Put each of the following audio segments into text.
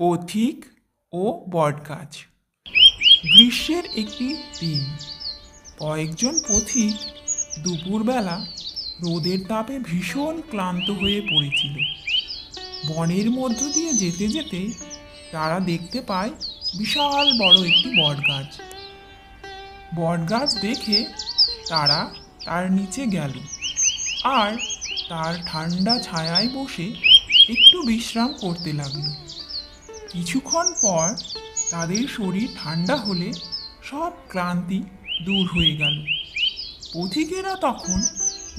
পথিক ও বটগাছ। গ্রীষ্মের একটি দিন কয়েকজন পথিক দুপুরবেলা রোদের তাপে ভীষণ ক্লান্ত হয়ে পড়েছিল। বনের মধ্য দিয়ে যেতে যেতে তারা দেখতে পায় বিশাল বড় একটি বটগাছ। বটগাছ দেখে তারা তার নিচে গেল আর তার ঠান্ডা ছায়ায় বসে একটু বিশ্রাম করতে লাগলো। কিছুক্ষণ পর তাদের শরীর ঠান্ডা হলে সব ক্লান্তি দূর হয়ে গেল। পথিকেরা তখন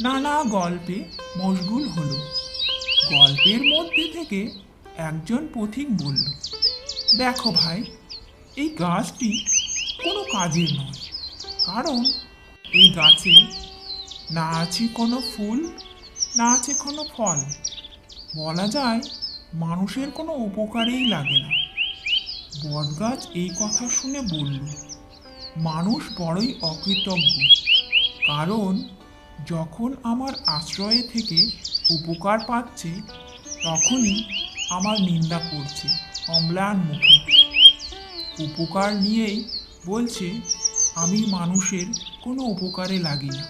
নানা গল্পে মশগুল হলো। গল্পের মধ্যে থেকে একজন পথিক বলল, দেখো ভাই, এই গাছটি কোনো কাজের নয়, কারণ এই গাছে না আছে কোনো ফুল, না আছে কোনো ফল। বলা যায় মানুষের কোনো উপকারেই লাগে না। বটগাছ এই কথা শুনে বলল, মানুষ বড়ই অকৃতজ্ঞ, কারণ যখন আমার আশ্রয়ে থেকে উপকার পাচ্ছে তখনই আমার নিন্দা করছে অম্লান মুখে। উপকার নিয়েই বলছে আমি মানুষের কোনো উপকারে লাগি না।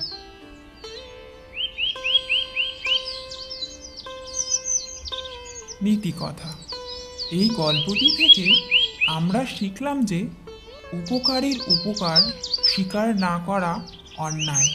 নীতি কথা, এই গল্পটি থেকে আমরা শিখলাম যে উপকারীর উপকার স্বীকার না করা অন্যায়।